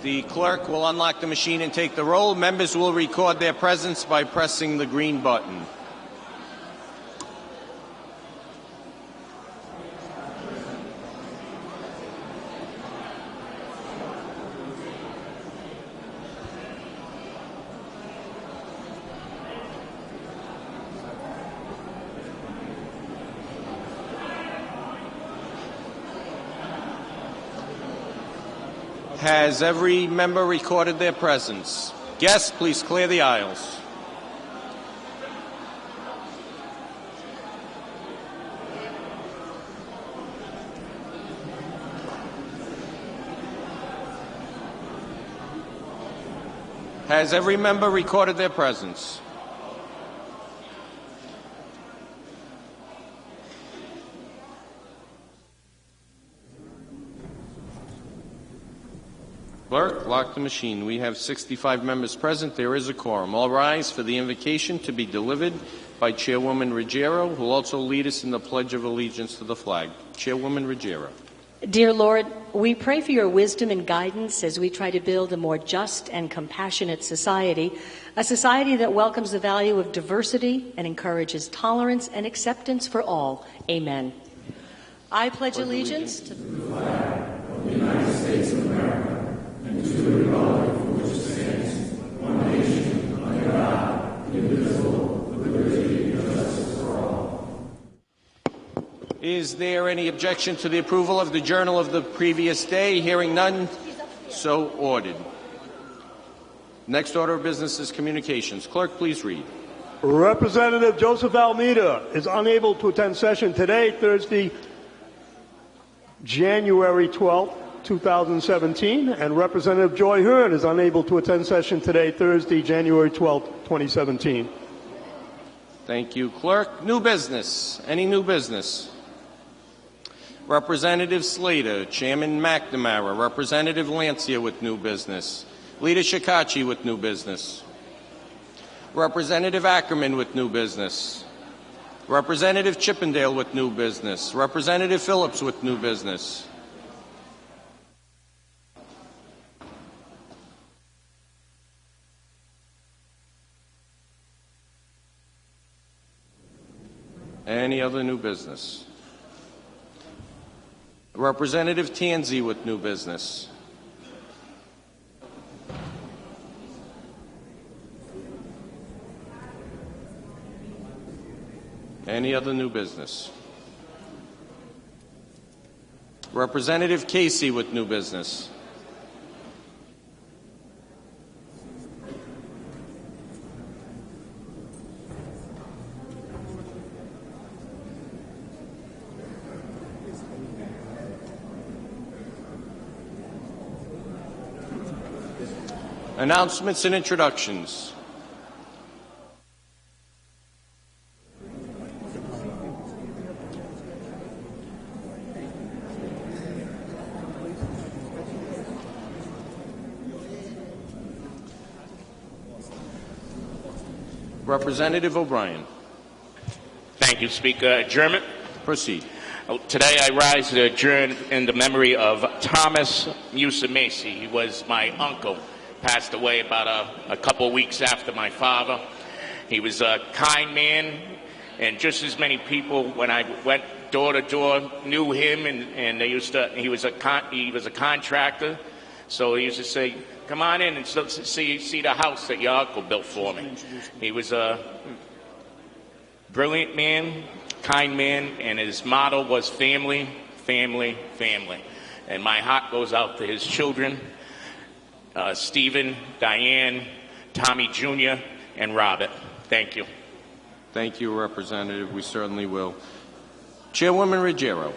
The clerk will unlock the machine and take the roll. Members will record their presence by pressing the green button. Has every member recorded their presence? Guests, please clear the aisles. Has every member recorded their presence? Clerk, lock the machine. We have 65 members present. There is a quorum. All rise for the invocation to be delivered by Chairwoman Ruggiero, who will also lead us in the Pledge of Allegiance to the flag. Chairwoman Ruggiero. Dear Lord, we pray for your wisdom and guidance as we try to build a more just and compassionate society, a society that welcomes the value of diversity and encourages tolerance and acceptance for all. Amen. I pledge allegiance to the flag of the United States of America, and to the republic for which it stands, one nation, under God, indivisible, with liberty and justice for all. Is there any objection to the approval of the journal of the previous day? Hearing none, so ordered. Next order of business is communications. Clerk, please read. Representative Joseph Almeida is unable to attend session today, Thursday, January 12th. 2017, and Representative Joy Hearn is unable to attend session today, Thursday, January 12th, 2017. Thank you, Clerk. New business. Any new business? Representative Slater, Chairman McNamara, Representative Valencia with new business, Leader Shikachi with new business, Representative Ackerman with new business, Representative Chippendale with new business, Representative Phillips with new business. Any other new business? Representative Tanzi with new business. Any other new business? Representative Casey with new business. Announcements and introductions. Representative O'Brien. Thank you, Speaker. Adjournment. Proceed. Today I rise to adjourn in the memory of Thomas Musa Macy. He was my uncle. Passed away about a couple of weeks after my father. He was a kind man, and just as many people, when I went door to door, knew him, and they used to. He was a contractor, so he used to say, "Come on in and see the house that your uncle built for me." He was a brilliant man, kind man, and his motto was family, family, family. And my heart goes out to his children. Stephen, Diane, Tommy Jr., and Robert. Thank you. Thank you, Representative. We certainly will. Chairwoman Ruggiero.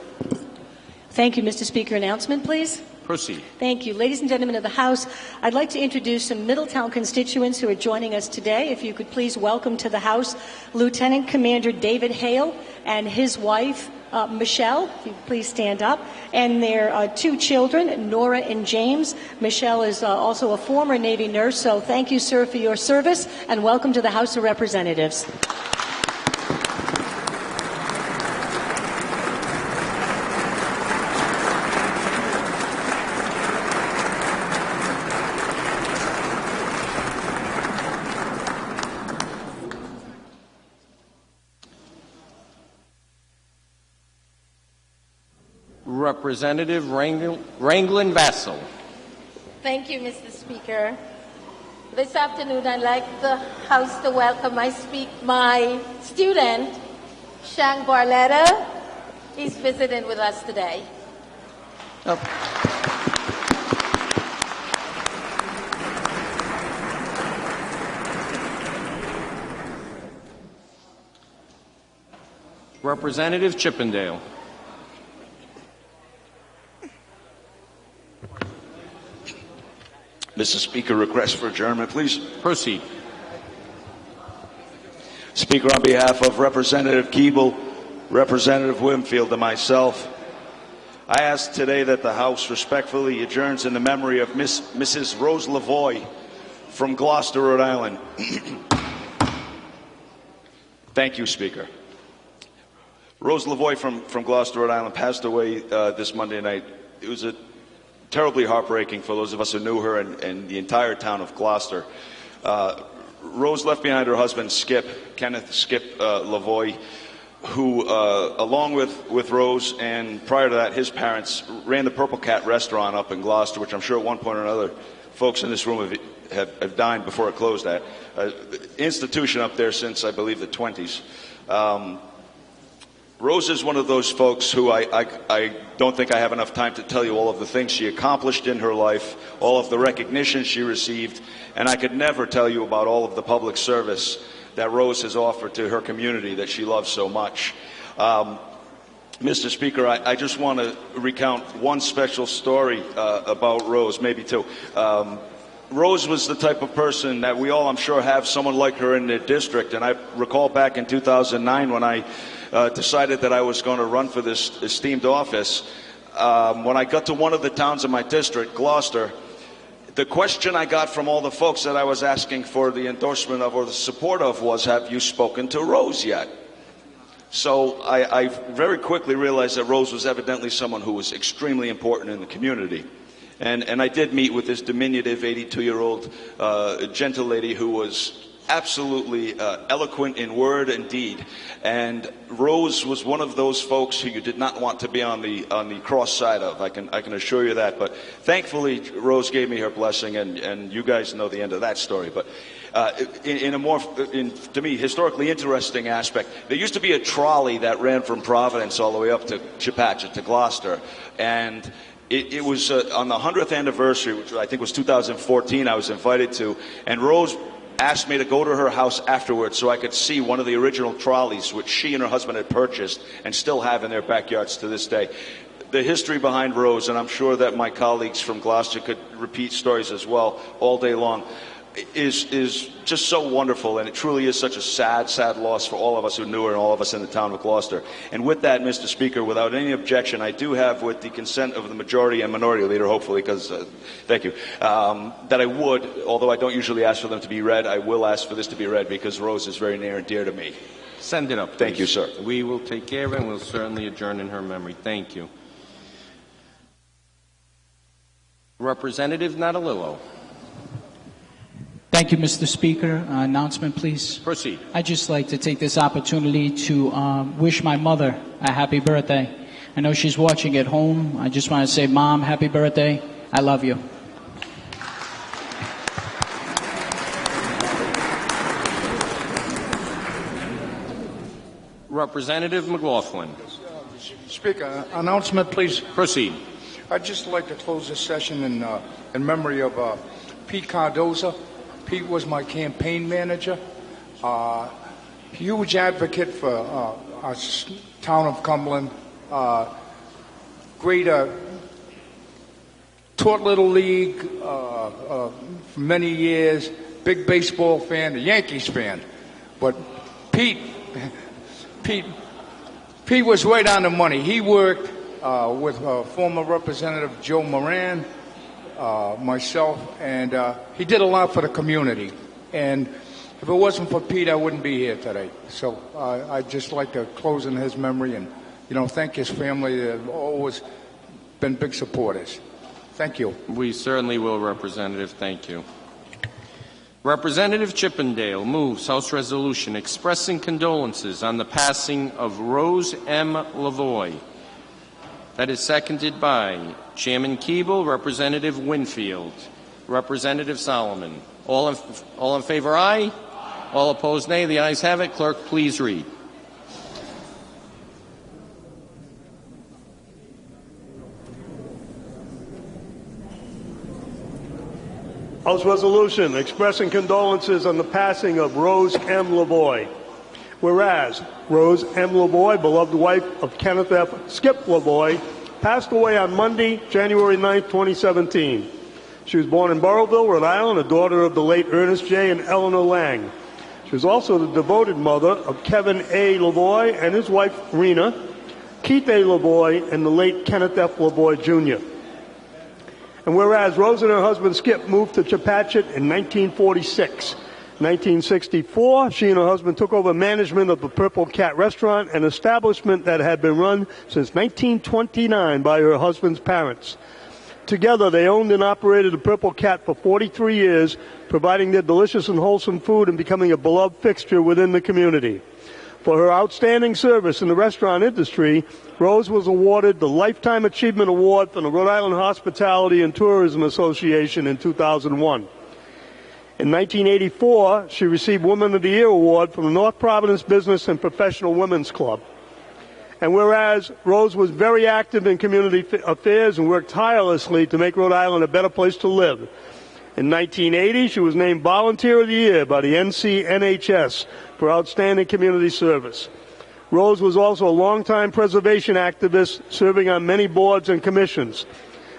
Thank you, Mr. Speaker. Announcement, please. Proceed. Thank you. Ladies and gentlemen of the House, I'd like to introduce some Middletown constituents who are joining us today. If you could please welcome to the House Lieutenant Commander David Hale and his wife, Michelle, if you please stand up, and their two children, Nora and James. Michelle is also a former Navy nurse, so thank you, sir, for your service, and welcome to the House of Representatives. Representative Ranglin Vassell. Thank you, Mr. Speaker. This afternoon, I'd like the House to welcome my student, Shang Barletta. He's visiting with us today. Representative Chippendale. Mr. Speaker, request for adjournment, please. Proceed. Speaker, on behalf of Representative Keeble, Representative Winfield, and myself, I ask today that the House respectfully adjourns in the memory of Mrs. Rose Lavoie from Gloucester, Rhode Island. Thank you, Speaker. Rose Lavoie from Gloucester, Rhode Island, passed away this Monday night. It was terribly heartbreaking for those of us who knew her and the entire town of Gloucester. Rose left behind her husband, Kenneth Skip Lavoie, who, along with Rose and prior to that, his parents, ran the Purple Cat restaurant up in Gloucester, which I'm sure at one point or another folks in this room have dined before it closed at. Institution up there since, I believe, the 20s. Rose is one of those folks who I don't think I have enough time to tell you all of the things she accomplished in her life, all of the recognition she received, and I could never tell you about all of the public service that Rose has offered to her community that she loves so much. Mr. Speaker, I just want to recount one special story about Rose, maybe two. Rose was the type of person that we all, I'm sure, have someone like her in their district, and I recall back in 2009 when I decided that I was going to run for this esteemed office. When I got to one of the towns in my district, Gloucester, the question I got from all the folks that I was asking for the endorsement of or the support of was, have you spoken to Rose yet? So I very quickly realized that Rose was evidently someone who was extremely important in the community. And I did meet with this diminutive 82-year-old gentle lady who was absolutely eloquent in word and deed. And Rose was one of those folks who you did not want to be on the cross side of. I can assure you that. But thankfully, Rose gave me her blessing, and you guys know the end of that story. But in a more, to me, historically interesting aspect, there used to be a trolley that ran from Providence all the way up to Chepachet, to Gloucester, and it was on the 100th anniversary, which I think was 2014, I was invited to, and Rose asked me to go to her house afterwards so I could see one of the original trolleys which she and her husband had purchased and still have in their backyards to this day. The history behind Rose, and I'm sure that my colleagues from Gloucester could repeat stories as well all day long, is just so wonderful, and it truly is such a sad, sad loss for all of us who knew her and all of us in the town of Gloucester. And with that, Mr. Speaker, without any objection, I do have, with the consent of the majority and minority leader, hopefully, because, thank you, that I would, although I don't usually ask for them to be read, I will ask for this to be read because Rose is very near and dear to me. Send it up, please. Thank you, sir. We will take care of it, and we'll certainly adjourn in her memory. Thank you. Representative Natalillo. Thank you, Mr. Speaker. Announcement, please. Proceed. I'd just like to take this opportunity to wish my mother a happy birthday. I know she's watching at home. I just want to say, Mom, happy birthday. I love you. Representative McLaughlin. Speaker, announcement, please. Proceed. I'd just like to close this session in memory of Pete Cardoza. Pete was my campaign manager. Huge advocate for our town of Cumberland. Great taught Little League for many years. Big baseball fan, a Yankees fan. But Pete was right on the money. He worked with former Representative Joe Moran, myself, and he did a lot for the community. And if it wasn't for Pete, I wouldn't be here today. So I'd just like to close in his memory and, thank his family. They've always been big supporters. Thank you. We certainly will, Representative. Thank you. Representative Chippendale moves House Resolution expressing condolences on the passing of Rose M. Lavoie. That is seconded by Chairman Keeble, Representative Winfield, Representative Solomon. All in favor, aye. All opposed, nay. The ayes have it. Clerk, please read. House Resolution expressing condolences on the passing of Rose M. LaVoy. Whereas Rose M. LaVoy, beloved wife of Kenneth F. Skip LaVoy, passed away on Monday, January 9, 2017. She was born in Burrillville, Rhode Island, a daughter of the late Ernest J. and Eleanor Lang. She was also the devoted mother of Kevin A. LaVoy and his wife, Rena, Keith A. LaVoy, and the late Kenneth F. LaVoy, Jr. And whereas Rose and her husband Skip moved to Chepachet in 1946, 1964, she and her husband took over management of the Purple Cat Restaurant, an establishment that had been run since 1929 by her husband's parents. Together, they owned and operated the Purple Cat for 43 years, providing their delicious and wholesome food and becoming a beloved fixture within the community. For her outstanding service in the restaurant industry, Rose was awarded the Lifetime Achievement Award from the Rhode Island Hospitality and Tourism Association in 2001. In 1984, she received Woman of the Year Award from the North Providence Business and Professional Women's Club. And whereas Rose was very active in community affairs and worked tirelessly to make Rhode Island a better place to live, in 1980, she was named Volunteer of the Year by the NCNHS for outstanding community service. Rose was also a longtime preservation activist, serving on many boards and commissions.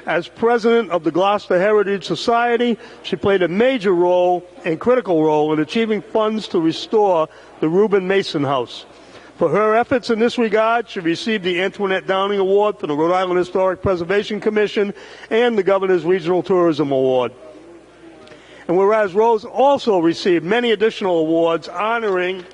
As president of the Gloucester Heritage Society, she played a major role and critical role in achieving funds to restore the Reuben Mason House. For her efforts in this regard, she received the Antoinette Downing Award from the Rhode Island Historic Preservation Commission and the Governor's Regional Tourism Award. And whereas Rose also received many additional awards honoring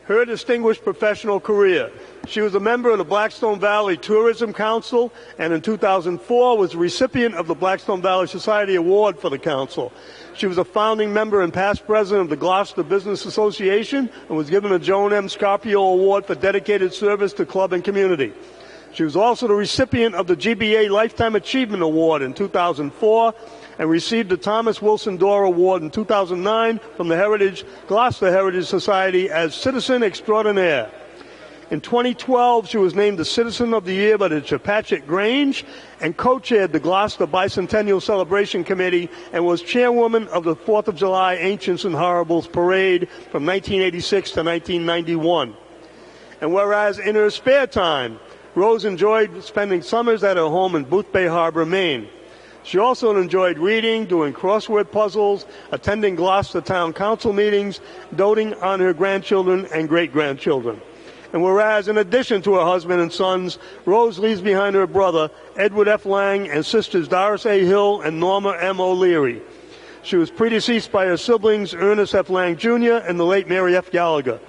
her distinguished professional career. She was a member of the Blackstone Valley Tourism Council, and in 2004 was a recipient of the Blackstone Valley Society Award for the Council. She was a founding member and past president of the Gloucester Business Association and was given a Joan M. Scarpio Award for dedicated service to club and community. She was also the recipient of the GBA Lifetime Achievement Award in 2004 and received the Thomas Wilson Dorr Award in 2009 from the Gloucester Heritage Society as Citizen Extraordinaire. In 2012, she was named the Citizen of the Year by the Chepachet Grange and co-chaired the Gloucester Bicentennial Celebration Committee and was chairwoman of the 4th of July Ancients and Horribles Parade from 1986 to 1991. And whereas in her spare time, Rose enjoyed spending summers at her home in Boothbay Harbor, Maine. She also enjoyed reading, doing crossword puzzles, attending Gloucester Town Council meetings, doting on her grandchildren and great-grandchildren. And whereas, in addition to her husband and sons, Rose leaves behind her brother, Edward F. Lang, and sisters Doris A. Hill and Norma M. O'Leary. She was predeceased by her siblings, Ernest F. Lang, Jr. and the late Mary F. Gallagher.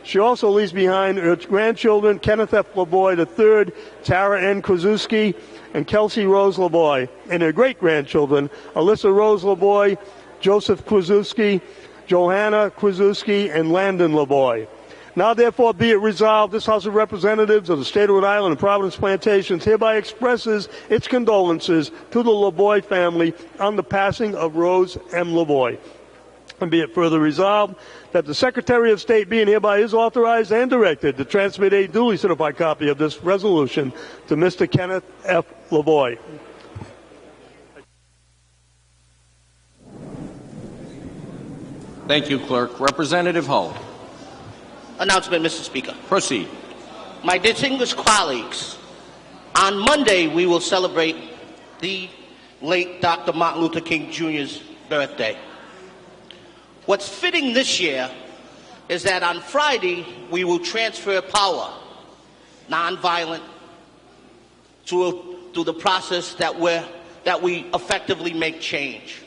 She also leaves behind her grandchildren, Kenneth F. LaVoy III, Tara N. Krasuski, and Kelsey Rose LaVoy, and her great-grandchildren, Alyssa Rose LaVoy, Joseph Krasuski, Johanna Krasuski, and Landon LaVoy. Now, therefore, be it resolved, this House of Representatives of the State of Rhode Island and Providence Plantations hereby expresses its condolences to the LaVoy family on the passing of Rose M. LaVoy. And be it further resolved that the Secretary of State be and hereby is authorized and directed to transmit a duly certified copy of this resolution to Mr. Kenneth F. LaVoy. Thank you, Clerk. Representative Hull. Announcement, Mr. Speaker. Proceed. My distinguished colleagues, on Monday we will celebrate the late Dr. Martin Luther King Jr.'s birthday. What's fitting this year is that on Friday we will transfer power, nonviolent, through the process that we effectively make change.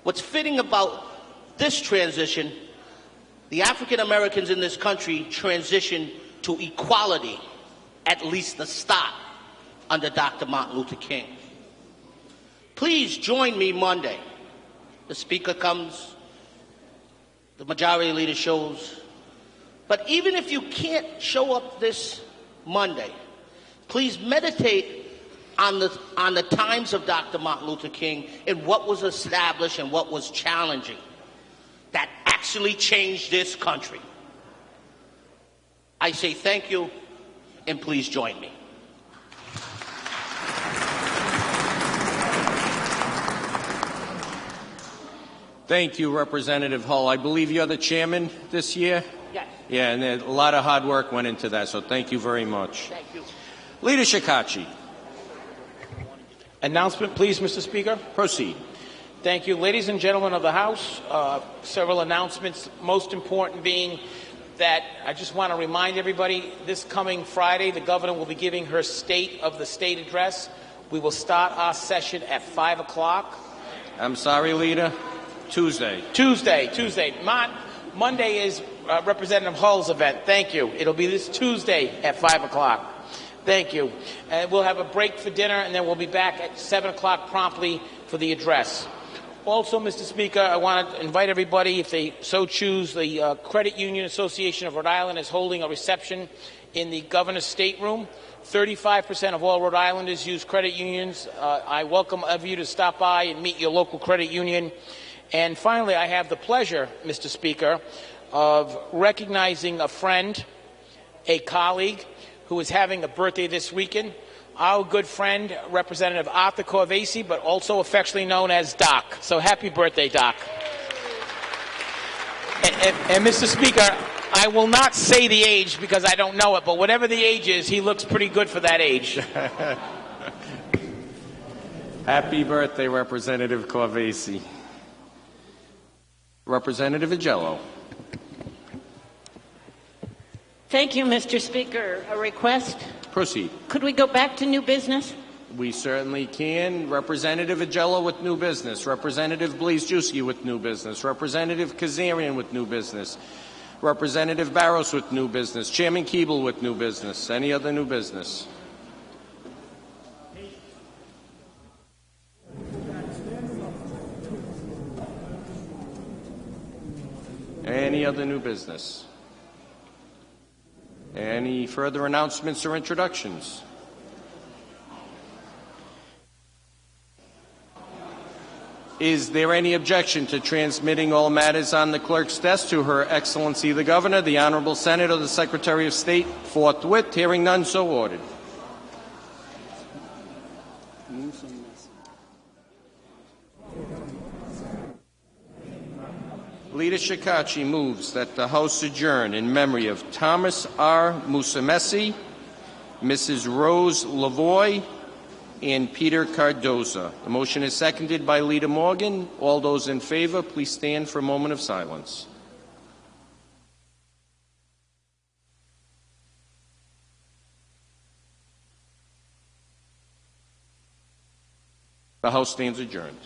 What's fitting about this transition, the African Americans in this country transition to equality, at least the start, under Dr. Martin Luther King. Please join me Monday. The Speaker comes, the Majority Leader shows. But even if you can't show up this Monday, please meditate on the times of Dr. Martin Luther King and what was established and what was challenging that actually changed this country. I say thank you, and please join me. Thank you, Representative Hull. I believe you're the chairman this year? Yes. Yeah, and a lot of hard work went into that, so thank you very much. Thank you. Leader Shikachi. Announcement, please, Mr. Speaker. Proceed. Thank you. Ladies and gentlemen of the House, several announcements, most important being that I just want to remind everybody this coming Friday, the governor will be giving her State of the State address. We will start our session at 5 o'clock. I'm sorry, Leader. Tuesday. Monday is Representative Hull's event. Thank you. It'll be this Tuesday at 5 o'clock. Thank you. And we'll have a break for dinner, and then we'll be back at 7 o'clock promptly for the address. Also, Mr. Speaker, I want to invite everybody, if they so choose, the Credit Union Association of Rhode Island is holding a reception in the Governor's Stateroom. 35% of all Rhode Islanders use credit unions. I welcome of you to stop by and meet your local credit union. And finally, I have the pleasure, Mr. Speaker, of recognizing a friend, a colleague, who is having a birthday this weekend. Our good friend, Representative Arthur Corvese, but also affectionately known as Doc. So happy birthday, Doc. And Mr. Speaker, I will not say the age because I don't know it, but whatever the age is, he looks pretty good for that age. Happy birthday, Representative Corvese. Representative Agello. Thank you, Mr. Speaker. A request? Proceed. Could we go back to new business? We certainly can. Representative Agello with new business. Representative Blazejewski with new business. Representative Kazarian with new business. Representative Barros with new business. Chairman Keeble with new business. Any other new business? Any other new business? Any further announcements or introductions? Is there any objection to transmitting all matters on the clerk's desk to Her Excellency the Governor, the Honorable Senate, or the Secretary of State forthwith? Hearing none, so ordered. Leader Shikachi moves that the House adjourn in memory of Thomas R. Musa Macy, Mrs. Rose Lavoie, and Peter Cardoza. The motion is seconded by Leader Morgan. All those in favor, please stand for a moment of silence. The House stands adjourned.